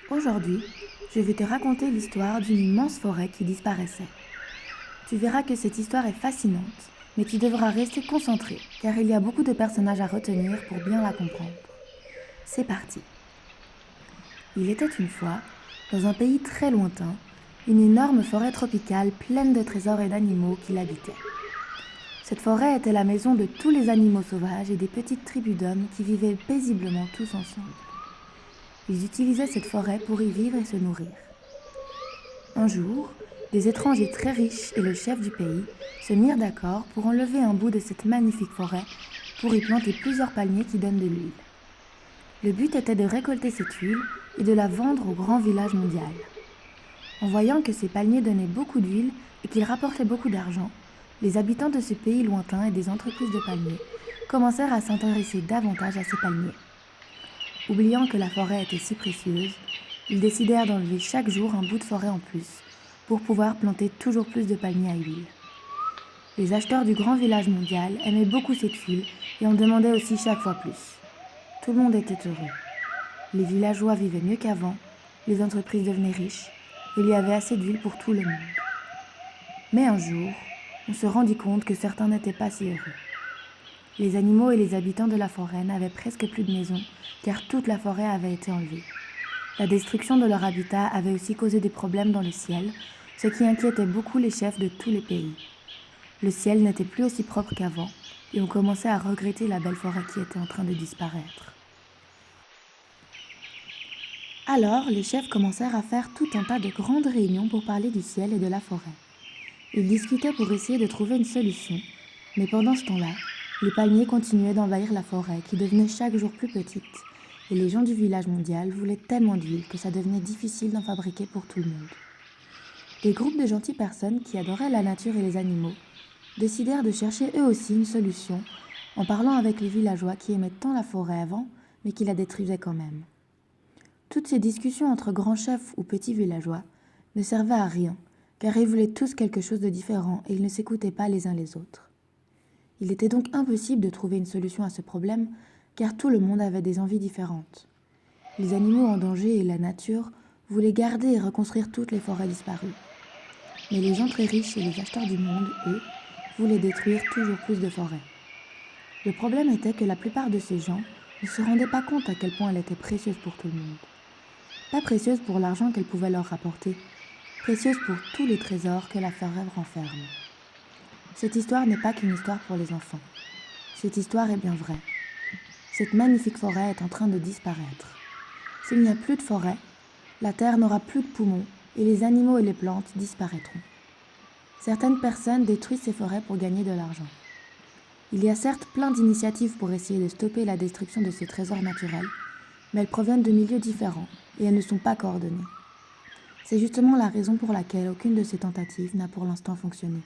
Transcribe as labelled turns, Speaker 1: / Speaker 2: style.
Speaker 1: Aujourd'hui, je vais te raconter l'histoire d'une immense forêt qui disparaissait. Tu verras que cette histoire est fascinante, mais tu devras rester concentré, car il y a beaucoup de personnages à retenir pour bien la comprendre. C'est parti. Il était une fois, dans un pays très lointain, une énorme forêt tropicale pleine de trésors et d'animaux qui l'habitaient. Cette forêt était la maison de tous les animaux sauvages et des petites tribus d'hommes qui vivaient paisiblement tous ensemble. Ils utilisaient cette forêt pour y vivre et se nourrir. Un jour, des étrangers très riches et le chef du pays se mirent d'accord pour enlever un bout de cette magnifique forêt pour y planter plusieurs palmiers qui donnent de l'huile. Le but était de récolter cette huile et de la vendre au grand village mondial. En voyant que ces palmiers donnaient beaucoup d'huile et qu'ils rapportaient beaucoup d'argent, les habitants de ce pays lointain et des entreprises de palmiers commencèrent à s'intéresser davantage à ces palmiers. Oubliant que la forêt était si précieuse, ils décidèrent d'enlever chaque jour un bout de forêt en plus, pour pouvoir planter toujours plus de palmiers à huile. Les acheteurs du grand village mondial aimaient beaucoup cette huile et en demandaient aussi chaque fois plus. Tout le monde était heureux. Les villageois vivaient mieux qu'avant, les entreprises devenaient riches, et il y avait assez d'huile pour tout le monde. Mais un jour, on se rendit compte que certains n'étaient pas si heureux. Les animaux et les habitants de la forêt n'avaient presque plus de maisons, car toute la forêt avait été enlevée. La destruction de leur habitat avait aussi causé des problèmes dans le ciel, ce qui inquiétait beaucoup les chefs de tous les pays. Le ciel n'était plus aussi propre qu'avant, et on commençait à regretter la belle forêt qui était en train de disparaître. Alors, les chefs commencèrent à faire tout un tas de grandes réunions pour parler du ciel et de la forêt. Ils discutaient pour essayer de trouver une solution, mais pendant ce temps-là, les palmiers continuaient d'envahir la forêt qui devenait chaque jour plus petite, et les gens du village mondial voulaient tellement d'huile que ça devenait difficile d'en fabriquer pour tout le monde. Des groupes de gentilles personnes qui adoraient la nature et les animaux décidèrent de chercher eux aussi une solution en parlant avec les villageois qui aimaient tant la forêt avant, mais qui la détruisaient quand même. Toutes ces discussions entre grands chefs ou petits villageois ne servaient à rien, car ils voulaient tous quelque chose de différent et ils ne s'écoutaient pas les uns les autres. Il était donc impossible de trouver une solution à ce problème, car tout le monde avait des envies différentes. Les animaux en danger et la nature voulaient garder et reconstruire toutes les forêts disparues. Mais les gens très riches et les acheteurs du monde, eux, voulaient détruire toujours plus de forêts. Le problème était que la plupart de ces gens ne se rendaient pas compte à quel point elle était précieuse pour tout le monde. Pas précieuse pour l'argent qu'elle pouvait leur rapporter, précieuse pour tous les trésors que la forêt renferme. Cette histoire n'est pas qu'une histoire pour les enfants. Cette histoire est bien vraie. Cette magnifique forêt est en train de disparaître. S'il n'y a plus de forêt, la terre n'aura plus de poumons et les animaux et les plantes disparaîtront. Certaines personnes détruisent ces forêts pour gagner de l'argent. Il y a certes plein d'initiatives pour essayer de stopper la destruction de ces trésors naturels, mais elles proviennent de milieux différents et elles ne sont pas coordonnées. C'est justement la raison pour laquelle aucune de ces tentatives n'a pour l'instant fonctionné.